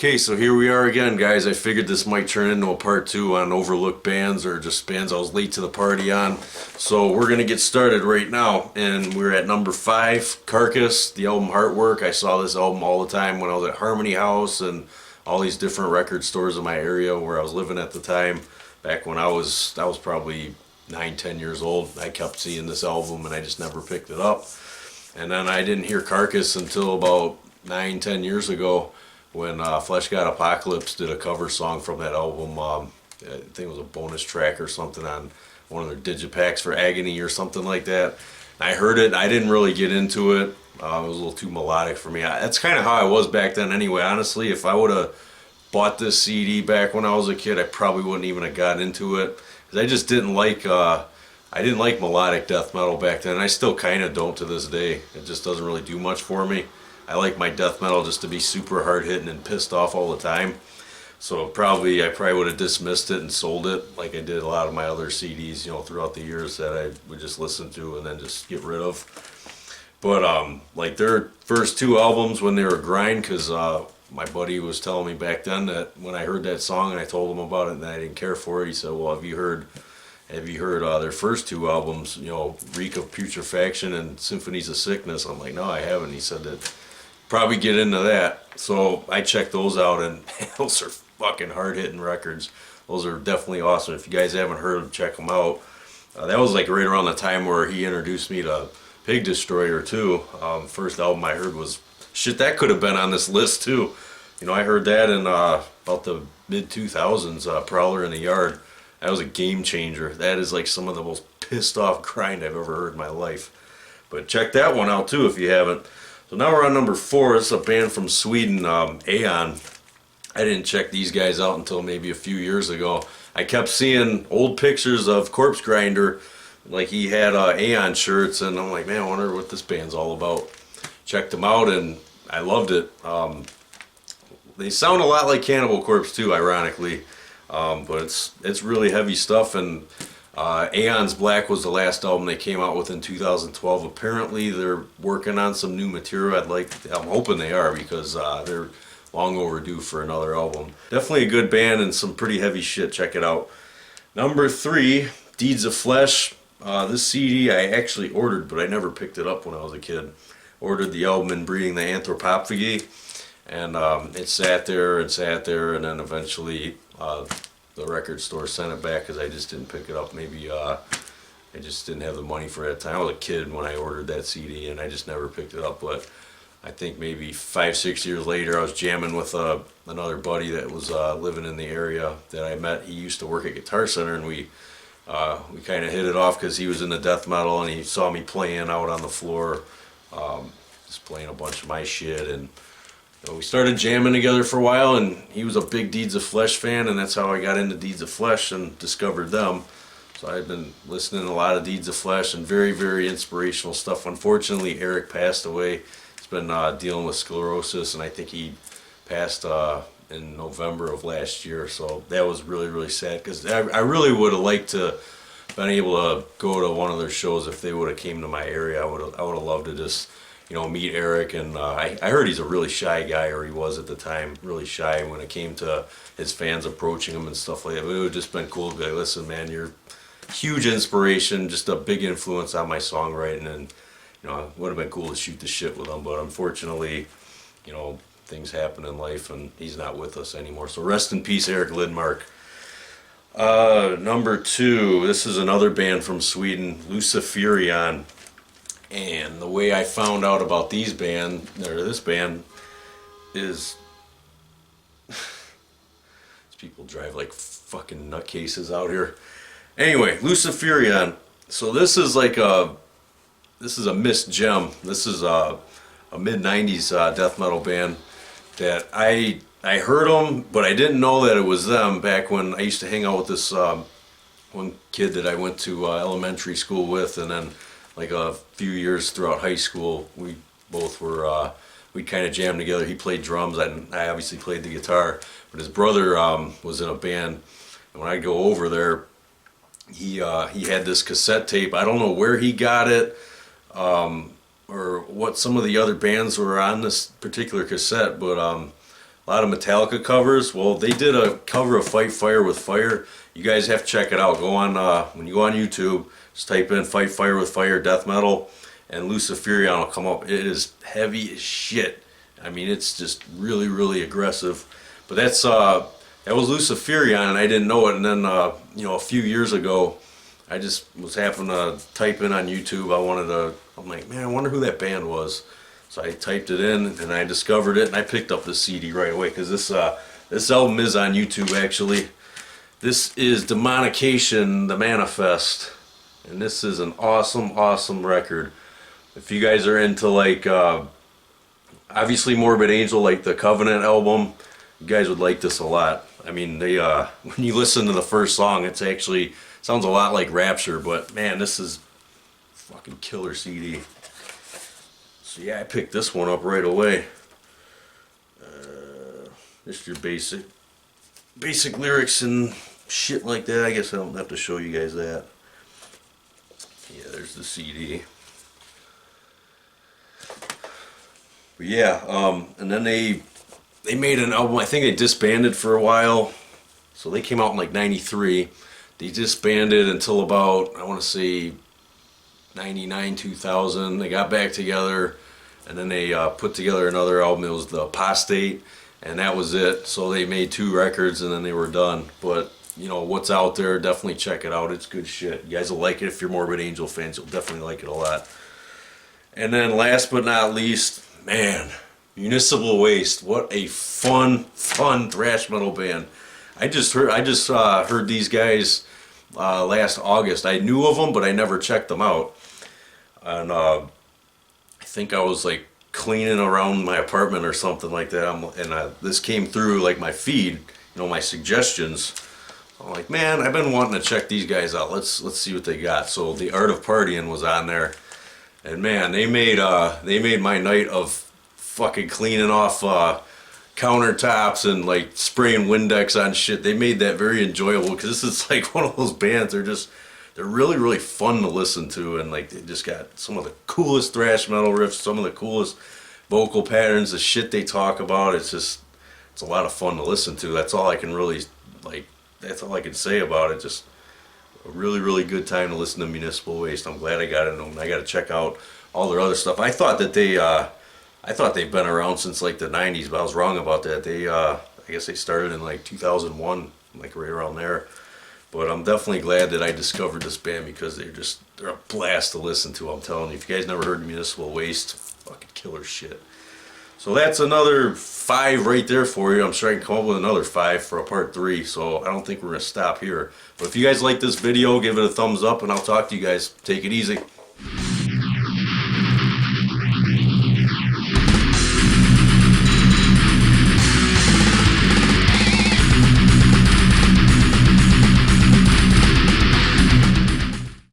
Okay, so here we are again, guys. I figured this might turn into a part two on overlooked bands or just bands I was late to the party on. So we're gonna get started right now, and we're at number 5, Carcass, the album Heartwork. I saw this album all the time when I was at Harmony House and all these different record stores in my area where I was living at the time. Back when I was probably 9, 10 years old. I kept seeing this album and I just never picked it up. And then I didn't hear Carcass until about 9, 10 years ago, when Flesh God Apocalypse did a cover song from that album. I think it was a bonus track or something on one of their digipacks for Agony or something like that. I heard it. I didn't really get into it. It was a little too melodic for me. That's kind of how I was back then anyway. Honestly, if I would have bought this CD back when I was a kid, I probably wouldn't even have gotten into it. Because I just didn't like... I didn't like melodic death metal back then. I still kind of don't to this day. It just doesn't really do much for me. I like my death metal just to be super hard hitting and pissed off all the time. So I probably would have dismissed it and sold it like I did a lot of my other CDs, throughout the years that I would just listen to and then just get rid of. But like their first 2 albums when they were grind, because my buddy was telling me back then that when I heard that song and I told him about it and I didn't care for it, he said, "Well, have you heard their first 2 albums, Reek of Putrefaction and Symphonies of Sickness?" I'm like, "No, I haven't." He said that probably get into that. So I checked those out, and those are fucking hard-hitting records. Those are definitely awesome. If you guys haven't heard them, check them out. That was like right around the time where he introduced me to Pig Destroyer too. First album I heard was, shit, that could have been on this list too. I heard that in about the mid-2000s, Prowler in the Yard. That was a game changer. That is like some of the most pissed off grind I've ever heard in my life. But check that one out too if you haven't. So now we're on number 4. It's a band from Sweden, Aeon. I didn't check these guys out until maybe a few years ago. I kept seeing old pictures of Corpse Grinder, like he had Aeon shirts, and I'm like, man, I wonder what this band's all about. Checked them out and I loved it. They sound a lot like Cannibal Corpse too, ironically, but it's really heavy stuff. And Aeon's Black was the last album they came out with in 2012. Apparently they're working on some new material. I'm hoping they are, because they're long overdue for another album. Definitely a good band and some pretty heavy shit. Check it out. Number 3, Deeds of Flesh. This CD I actually ordered, but I never picked it up when I was a kid. Ordered the album Inbreeding the Anthropophagy, and it sat there, and then eventually the record store sent it back because I just didn't pick it up. Maybe I just didn't have the money for it at the time. I was a kid when I ordered that CD and I just never picked it up. But I think maybe 5, 6 years later I was jamming with another buddy that was living in the area that I met. He used to work at Guitar Center, and we kind of hit it off because he was into death metal and he saw me playing out on the floor, just playing a bunch of my shit, and we started jamming together for a while, and he was a big Deeds of Flesh fan, and that's how I got into Deeds of Flesh and discovered them. So I've been listening to a lot of Deeds of Flesh and very, very inspirational stuff. Unfortunately, Eric passed away. He's been dealing with sclerosis, and I think he passed in November of last year. So that was really, really sad, because I really would have liked to been able to go to one of their shows if they would have came to my area. I would have loved to just meet Eric. And I heard he's a really shy guy, or he was at the time, really shy when it came to his fans approaching him and stuff like that. But it would have just been cool to be like, listen, man, you're a huge inspiration, just a big influence on my songwriting, and it would have been cool to shoot the shit with him. But unfortunately, things happen in life, and he's not with us anymore. So rest in peace, Eric Lidmark. Number 2, this is another band from Sweden, Luciferian. And the way I found out about this band is these people drive like fucking nutcases out here. Anyway, Luciferian. So this is a missed gem. This is a mid-90s death metal band that I heard them, but I didn't know that it was them back when I used to hang out with this one kid that I went to elementary school with, and then like a few years throughout high school, we both were, we kind of jammed together. He played drums, and I obviously played the guitar, but his brother was in a band, and when I go over there, he had this cassette tape. I don't know where he got it, or what some of the other bands were on this particular cassette, but lot of Metallica covers. Well, they did a cover of Fight Fire with Fire. You guys have to check it out. Go on, when you go on YouTube, just type in Fight Fire with Fire death metal, and Luciferian will come up. It is heavy as shit. I mean, it's just really, really aggressive. But that was Luciferian, and I didn't know it. And then, you know, a few years ago, I just was happening to type in on YouTube. I'm like, man, I wonder who that band was. So I typed it in, and I discovered it, and I picked up the CD right away, because this album is on YouTube, actually. This is Demonication, The Manifest, and this is an awesome, awesome record. If you guys are into, like, obviously Morbid Angel, like the Covenant album, you guys would like this a lot. I mean, they when you listen to the first song, it's actually sounds a lot like Rapture, but man, this is fucking killer CD. So yeah, I picked this one up right away. Just your basic lyrics and shit like that. I guess I don't have to show you guys that. Yeah, there's the CD. But yeah, and then they made an album. I think they disbanded for a while. So they came out in like '93. They disbanded until about, I want to say, 99, 2000. They got back together, and then they put together another album. It was The Apostate, and that was it. So they made 2 records, and then they were done. But, you know, what's out there, definitely check it out. It's good shit. You guys will like it. If you're Morbid Angel fans, you'll definitely like it a lot. And then last but not least, man, Municipal Waste. What a fun thrash metal band. I just heard these guys last August. I knew of them, but I never checked them out. And I think I was like cleaning around my apartment or something like that. This came through like my feed, you know, my suggestions. I'm like, man, I've been wanting to check these guys out. Let's see what they got. So The Art of Partying was on there, and man, they made my night of fucking cleaning off countertops and like spraying Windex on shit. They made that very enjoyable, because this is like one of those bands. They're really, really fun to listen to, and like they just got some of the coolest thrash metal riffs, some of the coolest vocal patterns, the shit they talk about. It's a lot of fun to listen to. That's all I can really that's all I can say about it. Just a really, really good time to listen to Municipal Waste. I'm glad I got it, and I got to check out all their other stuff. I thought they've been around since like the 90s, but I was wrong about that. I guess they started in like 2001, like right around there. But I'm definitely glad that I discovered this band, because they're a blast to listen to. I'm telling you, if you guys never heard Municipal Waste, fucking killer shit. So that's another 5 right there for you. I'm sure I can come up with another 5 for a part 3. So I don't think we're gonna stop here. But if you guys like this video, give it a thumbs up, and I'll talk to you guys. Take it easy.